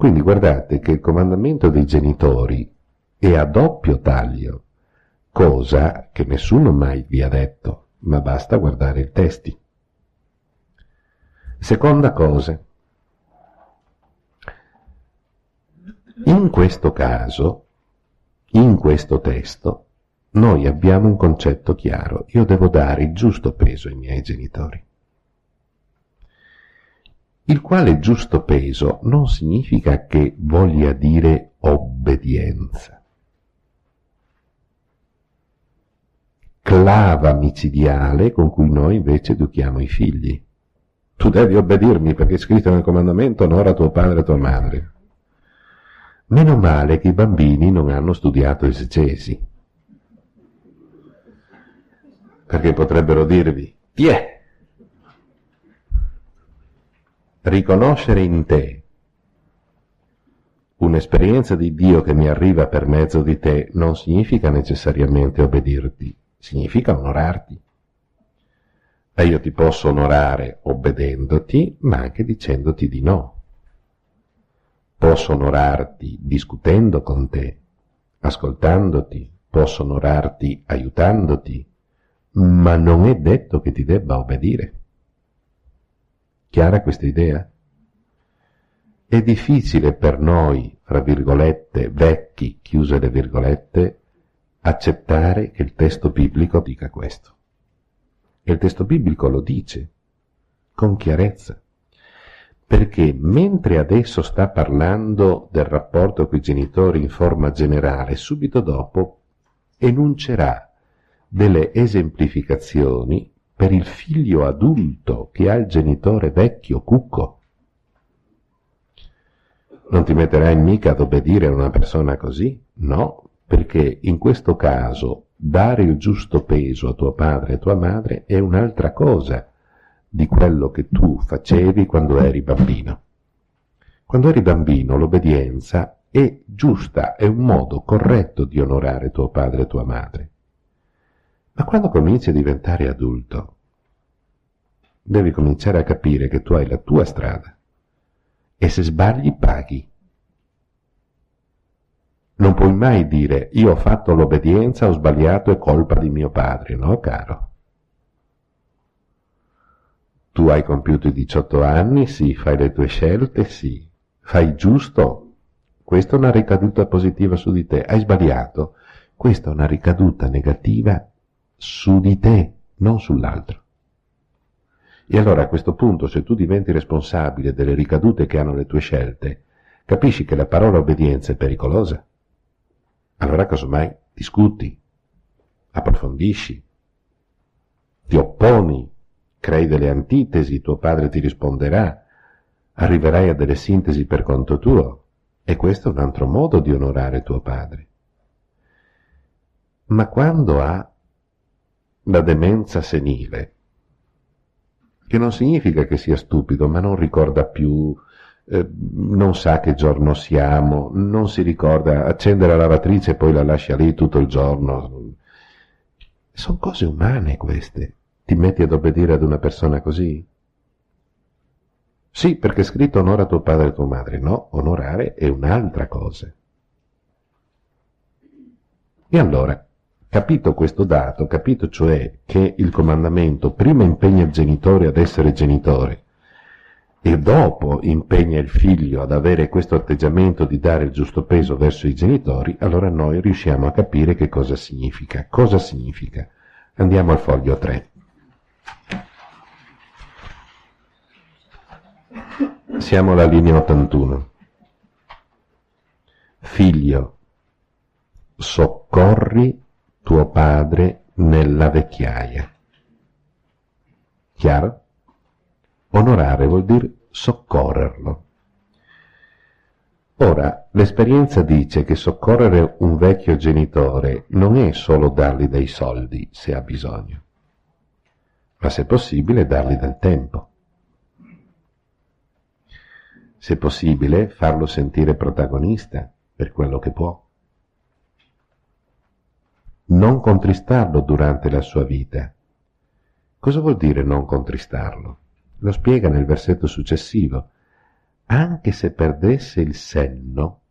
Quindi guardate che il comandamento dei genitori è a doppio taglio, cosa che nessuno mai vi ha detto, ma basta guardare i testi. Seconda cosa, in questo caso, in questo testo, noi abbiamo un concetto chiaro: io devo dare il giusto peso ai miei genitori. Il quale giusto peso non significa che voglia dire obbedienza. Clava micidiale con cui noi invece educhiamo i figli. Tu devi obbedirmi perché è scritto nel comandamento: onora tuo padre e tua madre. Meno male che i bambini non hanno studiato esegesi, perché potrebbero dirvi: tiè, riconoscere in te un'esperienza di Dio che mi arriva per mezzo di te non significa necessariamente obbedirti, significa onorarti. E io ti posso onorare obbedendoti, ma anche dicendoti di no. Posso onorarti discutendo con te, ascoltandoti, posso onorarti aiutandoti, ma non è detto che ti debba obbedire. Chiara questa idea? È difficile per noi, fra virgolette, vecchi, chiuse le virgolette, accettare che il testo biblico dica questo. E il testo biblico lo dice con chiarezza, perché mentre adesso sta parlando del rapporto con i genitori in forma generale, subito dopo enuncerà delle esemplificazioni per il figlio adulto che ha il genitore vecchio cucco. Non ti metterai mica ad obbedire a una persona così? No, perché in questo caso dare il giusto peso a tuo padre e tua madre è un'altra cosa di quello che tu facevi quando eri bambino. Quando eri bambino l'obbedienza è giusta, è un modo corretto di onorare tuo padre e tua madre. Ma quando cominci a diventare adulto, devi cominciare a capire che tu hai la tua strada e se sbagli paghi. Non puoi mai dire: io ho fatto l'obbedienza, ho sbagliato, è colpa di mio padre. No, caro. Tu hai compiuto i 18 anni, sì, fai le tue scelte, sì, fai giusto, questa è una ricaduta positiva su di te. Hai sbagliato, questa è una ricaduta negativa su di te, non sull'altro. E allora a questo punto, se tu diventi responsabile delle ricadute che hanno le tue scelte, capisci che la parola obbedienza è pericolosa. Allora casomai discuti, approfondisci, ti opponi, crei delle antitesi, tuo padre ti risponderà, arriverai a delle sintesi per conto tuo, e questo è un altro modo di onorare tuo padre. Ma quando ha la demenza senile, che non significa che sia stupido, ma non ricorda più, non sa che giorno siamo, non si ricorda, accende la lavatrice e poi la lascia lì tutto il giorno. Sono cose umane queste. Ti metti ad obbedire ad una persona così? Sì, perché è scritto onora tuo padre e tua madre. No, onorare è un'altra cosa. E allora, capito questo dato, capito cioè che il comandamento prima impegna il genitore ad essere genitore e dopo impegna il figlio ad avere questo atteggiamento di dare il giusto peso verso i genitori, allora noi riusciamo a capire che cosa significa. Cosa significa? Andiamo al foglio 3. Siamo alla linea 81. Figlio, soccorri tuo padre nella vecchiaia. Chiaro? Onorare vuol dire soccorrerlo. Ora, l'esperienza dice che soccorrere un vecchio genitore non è solo dargli dei soldi se ha bisogno, ma se possibile dargli del tempo. Se possibile farlo sentire protagonista per quello che può. Non contristarlo durante la sua vita. Cosa vuol dire non contristarlo? Lo spiega nel versetto successivo. anche se perdesse il senno,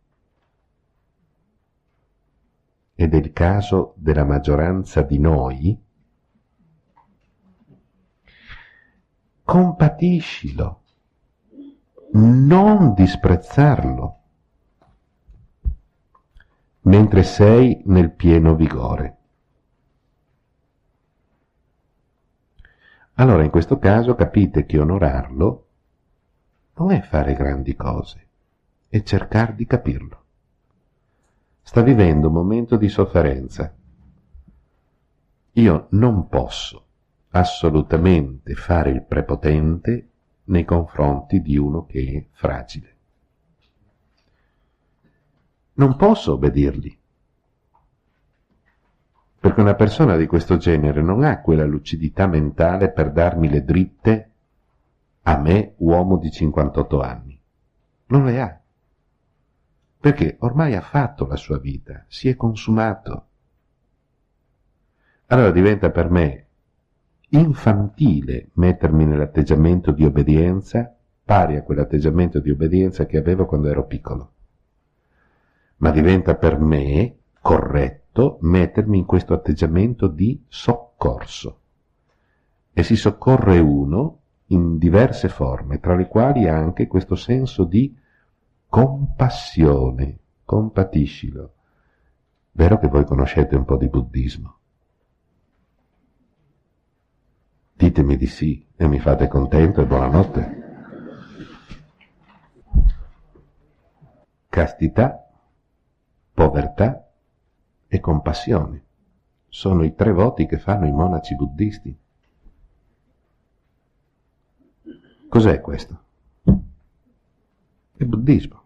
ed è il caso della maggioranza di noi, compatiscilo, non disprezzarlo, mentre sei nel pieno vigore. Allora in questo caso capite che onorarlo non è fare grandi cose, è cercare di capirlo. Sta vivendo un momento di sofferenza. Io non posso assolutamente fare il prepotente nei confronti di uno che è fragile. Non posso obbedirgli, perché una persona di questo genere non ha quella lucidità mentale per darmi le dritte a me, uomo di 58 anni. Non le ha. Perché ormai ha fatto la sua vita, si è consumato. Allora diventa per me infantile mettermi nell'atteggiamento di obbedienza pari a quell'atteggiamento di obbedienza che avevo quando ero piccolo. Ma diventa per me corretto mettermi in questo atteggiamento di soccorso. E si soccorre uno in diverse forme, tra le quali anche questo senso di compassione, compatiscilo. Vero che voi conoscete un po' di buddismo? Ditemi di sì e mi fate contento e buonanotte. Castità, povertà e compassione sono i 3 voti che fanno i monaci buddisti. Cos'è questo? È buddismo.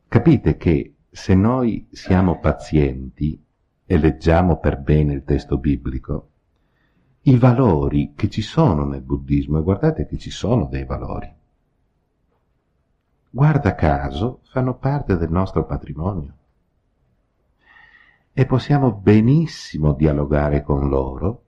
Capite che se noi siamo pazienti e leggiamo per bene il testo biblico, i valori che ci sono nel buddismo, e guardate che ci sono dei valori, guarda caso fanno parte del nostro patrimonio e possiamo benissimo dialogare con loro,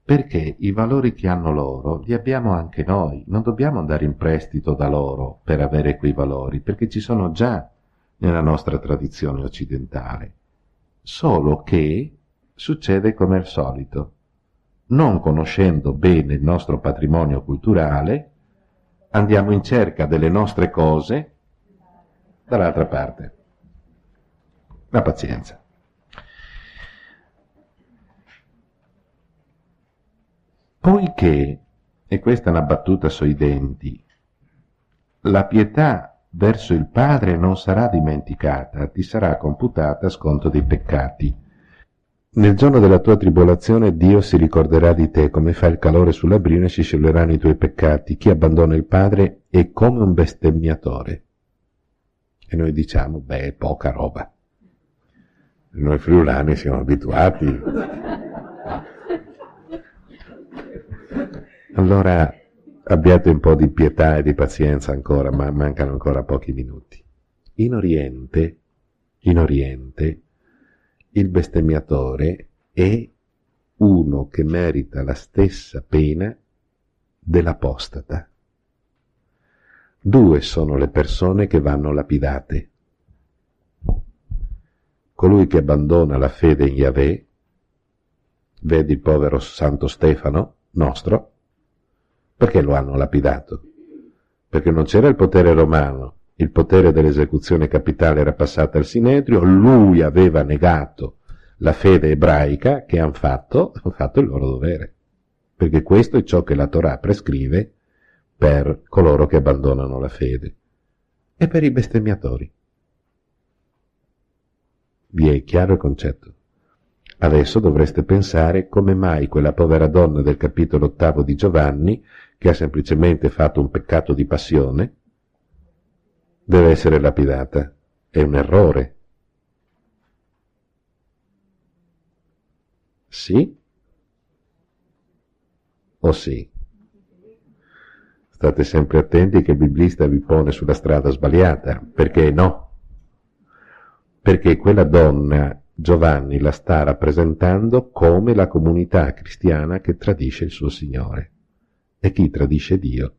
perché i valori che hanno loro li abbiamo anche noi. Non dobbiamo andare in prestito da loro per avere quei valori, perché ci sono già nella nostra tradizione occidentale. Solo che succede come al solito. Non conoscendo bene il nostro patrimonio culturale, andiamo in cerca delle nostre cose dall'altra parte. La pazienza. Poiché, e questa è una battuta sui denti, la pietà verso il Padre non sarà dimenticata, ti sarà computata a sconto dei peccati. Nel giorno della tua tribolazione Dio si ricorderà di te, come fa il calore sulla brina e si scioglieranno i tuoi peccati. Chi abbandona il Padre è come un bestemmiatore. E noi diciamo, beh, poca roba. Noi friulani siamo abituati. Allora abbiate un po' di pietà e di pazienza ancora, ma mancano ancora pochi minuti. In Oriente, il bestemmiatore è uno che merita la stessa pena dell'apostata. 2 sono le persone che vanno lapidate. Colui che abbandona la fede in Yahweh, vedi il povero Santo Stefano, nostro, perché lo hanno lapidato? Perché non c'era il potere romano, il potere dell'esecuzione capitale era passato al Sinedrio, lui aveva negato la fede ebraica che hanno fatto il loro dovere, perché questo è ciò che la Torah prescrive per coloro che abbandonano la fede e per i bestemmiatori. Vi è chiaro il concetto? Adesso dovreste pensare come mai quella povera donna del capitolo 8 di Giovanni, che ha semplicemente fatto un peccato di passione, deve essere lapidata. È un errore. Sì? O sì? State sempre attenti che il biblista vi pone sulla strada sbagliata. Perché no? Perché quella donna Giovanni la sta rappresentando come la comunità cristiana che tradisce il suo Signore. E chi tradisce Dio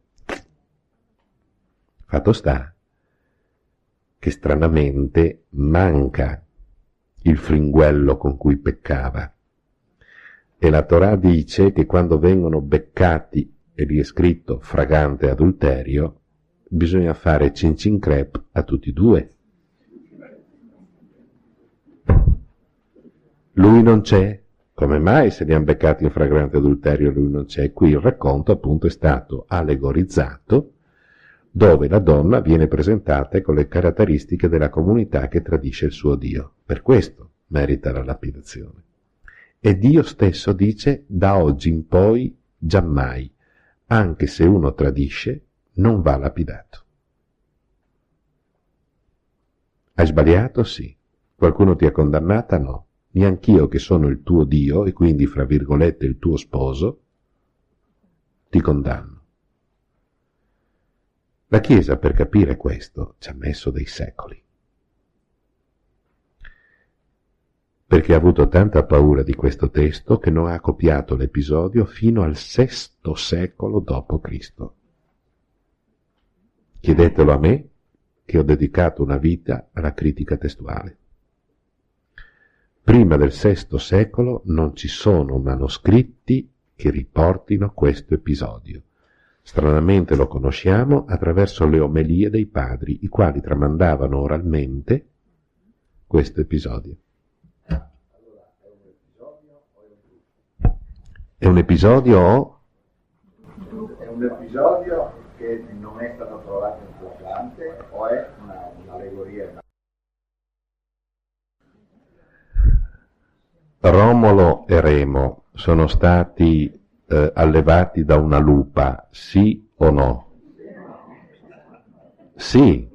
Fatto sta che stranamente manca il fringuello con cui peccava. E la Torah dice che quando vengono beccati, e lì è scritto fragante adulterio, bisogna fare cincin crepe a tutti e due. Lui non c'è. Come mai se li hanno beccati in flagrante adulterio lui non c'è? Qui il racconto appunto è stato allegorizzato, dove la donna viene presentata con le caratteristiche della comunità che tradisce il suo Dio. Per questo merita la lapidazione. E Dio stesso dice: da oggi in poi giammai, anche se uno tradisce, non va lapidato. Hai sbagliato? Sì. Qualcuno ti ha condannata? No. Neanch'io, che sono il tuo Dio e quindi, fra virgolette, il tuo sposo, ti condanno. La Chiesa, per capire questo, ci ha messo dei secoli. Perché ha avuto tanta paura di questo testo che non ha copiato l'episodio fino al VI secolo d.C. Chiedetelo a me, che ho dedicato una vita alla critica testuale. Prima del VI secolo non ci sono manoscritti che riportino questo episodio. Stranamente lo conosciamo attraverso le omelie dei padri, i quali tramandavano oralmente questo episodio. È un episodio o? È un episodio che non è stato trovato in flagrante o è un'allegoria? Romolo e Remo sono stati allevati da una lupa, sì o no? Sì.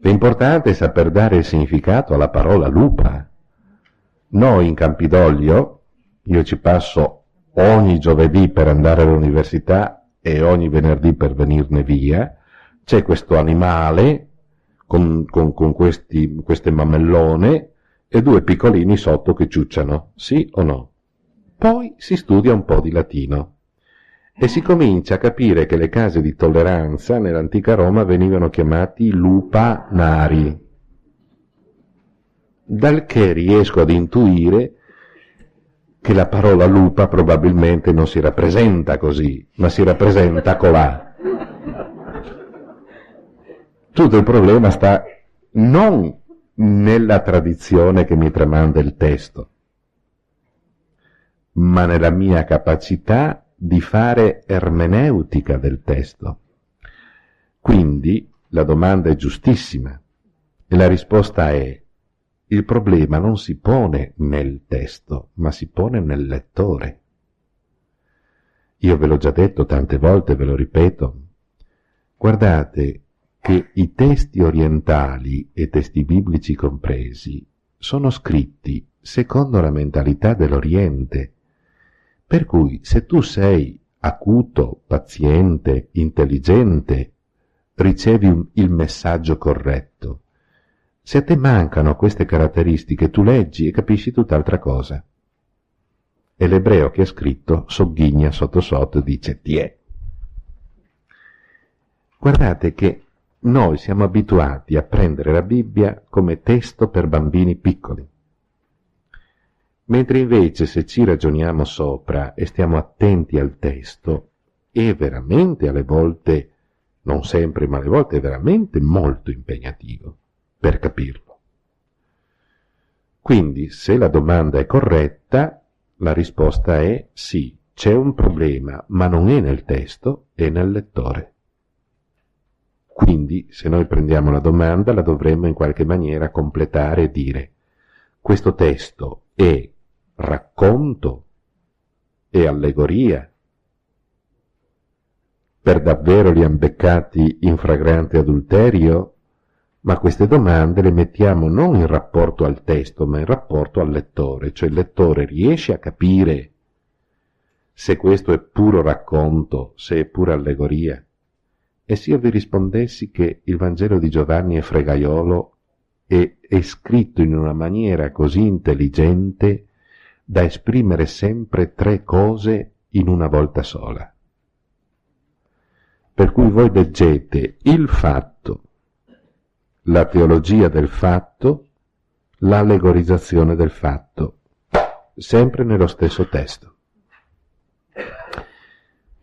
L'importante è saper dare il significato alla parola lupa. Noi in Campidoglio, io ci passo ogni giovedì per andare all'università e ogni venerdì per venirne via, c'è questo animale con queste mamellone e due piccolini sotto che ciucciano, sì o no? Poi si studia un po' di latino e si comincia a capire che le case di tolleranza nell'antica Roma venivano chiamati lupanari, dal che riesco ad intuire che la parola lupa probabilmente non si rappresenta così, ma si rappresenta colà. Tutto il problema sta non nella tradizione che mi tramanda il testo, ma nella mia capacità di fare ermeneutica del testo. Quindi la domanda è giustissima e la risposta è: il problema non si pone nel testo, ma si pone nel lettore. Io ve l'ho già detto tante volte, ve lo ripeto. Guardate che i testi orientali e testi biblici compresi sono scritti secondo la mentalità dell'Oriente. Per cui se tu sei acuto, paziente, intelligente, ricevi il messaggio corretto. Se a te mancano queste caratteristiche, tu leggi e capisci tutt'altra cosa. E l'ebreo che ha scritto sogghigna sotto sotto e dice: tiè. Guardate che noi siamo abituati a prendere la Bibbia come testo per bambini piccoli. Mentre invece se ci ragioniamo sopra e stiamo attenti al testo, è veramente alle volte, non sempre, ma alle volte è veramente molto impegnativo per capirlo. Quindi, se la domanda è corretta, la risposta è sì, c'è un problema, ma non è nel testo, è nel lettore. Quindi, se noi prendiamo la domanda, la dovremmo in qualche maniera completare e dire: questo testo è racconto, è allegoria? Per davvero li han beccati in flagrante adulterio? Ma queste domande le mettiamo non in rapporto al testo, ma in rapporto al lettore, cioè il lettore riesce a capire se questo è puro racconto, se è pura allegoria. E se io vi rispondessi che il Vangelo di Giovanni è fregaiolo e è scritto in una maniera così intelligente da esprimere sempre tre cose in una volta sola. Per cui voi leggete il fatto, la teologia del fatto, l'allegorizzazione del fatto, sempre nello stesso testo.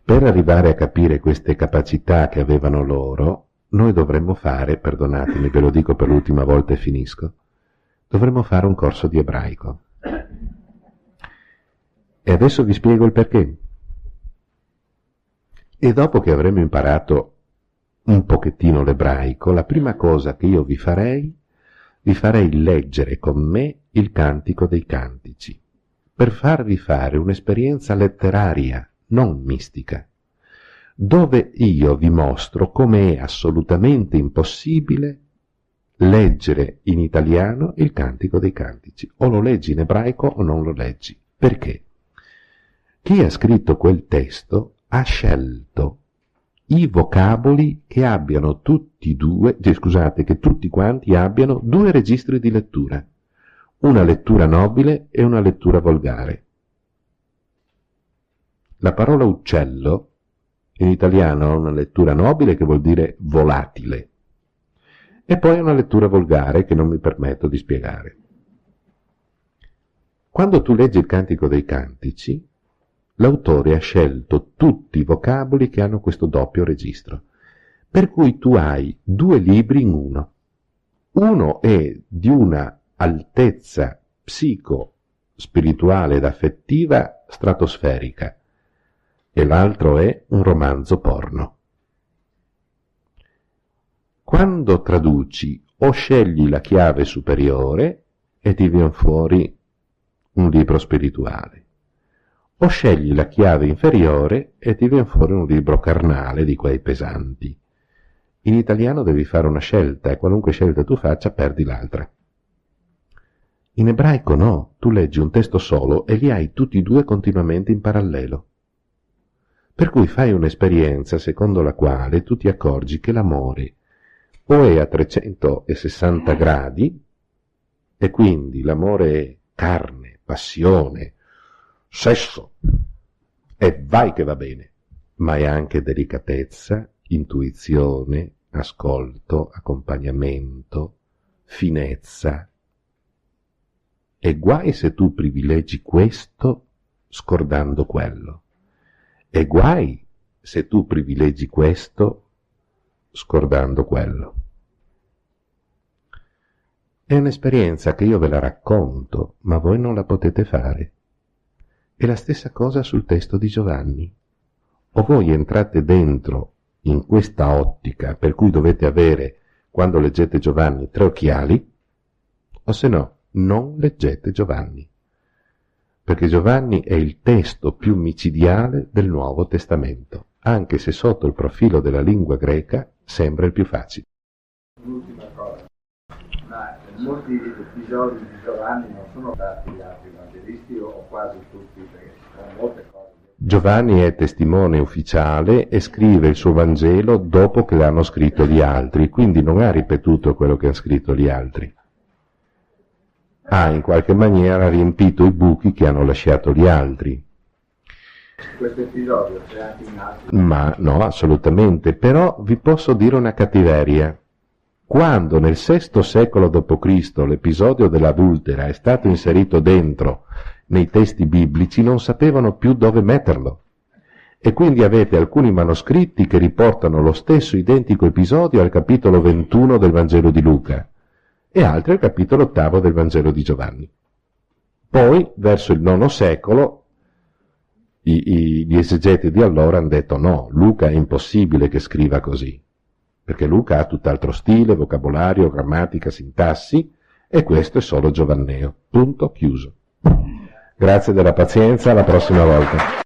Per arrivare a capire queste capacità che avevano loro, noi dovremmo fare, perdonatemi, ve lo dico per l'ultima volta e finisco, dovremmo fare un corso di ebraico. E adesso vi spiego il perché. E dopo che avremo imparato un pochettino l'ebraico, la prima cosa che io vi farei leggere con me il Cantico dei Cantici, per farvi fare un'esperienza letteraria, non mistica, dove io vi mostro come è assolutamente impossibile leggere in italiano il Cantico dei Cantici. O lo leggi in ebraico o non lo leggi. Perché? Chi ha scritto quel testo ha scelto i vocaboli che abbiano che tutti quanti abbiano due registri di lettura, una lettura nobile e una lettura volgare. La parola uccello in italiano ha una lettura nobile che vuol dire volatile e poi una lettura volgare che non mi permetto di spiegare. Quando tu leggi il Cantico dei Cantici, l'autore ha scelto tutti i vocaboli che hanno questo doppio registro, per cui tu hai due libri in uno. Uno è di una altezza psico-spirituale ed affettiva stratosferica e l'altro è un romanzo porno. Quando traduci o scegli la chiave superiore e ti viene fuori un libro spirituale, o scegli la chiave inferiore e ti viene fuori un libro carnale di quei pesanti. In italiano devi fare una scelta e qualunque scelta tu faccia perdi l'altra. In ebraico no, tu leggi un testo solo e li hai tutti e due continuamente in parallelo. Per cui fai un'esperienza secondo la quale tu ti accorgi che l'amore o è a 360 gradi, e quindi l'amore è carne, passione, sesso, e vai che va bene, ma è anche delicatezza, intuizione, ascolto, accompagnamento, finezza. E guai se tu privilegi questo scordando quello. E guai se tu privilegi questo scordando quello. È un'esperienza che io ve la racconto, ma voi non la potete fare. È la stessa cosa sul testo di Giovanni. O voi entrate dentro in questa ottica, per cui dovete avere, quando leggete Giovanni, 3 occhiali, o se no, non leggete Giovanni. Perché Giovanni è il testo più micidiale del Nuovo Testamento, anche se sotto il profilo della lingua greca sembra il più facile. L'ultima cosa, ma molti episodi di Giovanni non sono dati agli altri evangelisti o quasi tutti, perché ci sono molte cose. Giovanni è testimone ufficiale e scrive il suo Vangelo dopo che l'hanno scritto gli altri, quindi non ha ripetuto quello che hanno scritto gli altri. Ha in qualche maniera riempito i buchi che hanno lasciato gli altri. Questo episodio c'è anche in altri. Ma no, assolutamente. Però vi posso dire una cattiveria. Quando nel VI secolo d.C. l'episodio dell'adultera è stato inserito dentro nei testi biblici, non sapevano più dove metterlo. E quindi avete alcuni manoscritti che riportano lo stesso identico episodio al capitolo 21 del Vangelo di Luca e altri al capitolo 8 del Vangelo di Giovanni. Poi, verso il IX secolo, gli esegeti di allora hanno detto no, Luca è impossibile che scriva così, perché Luca ha tutt'altro stile, vocabolario, grammatica, sintassi, e questo è solo giovanneo. Punto, chiuso. Grazie della pazienza, alla prossima volta.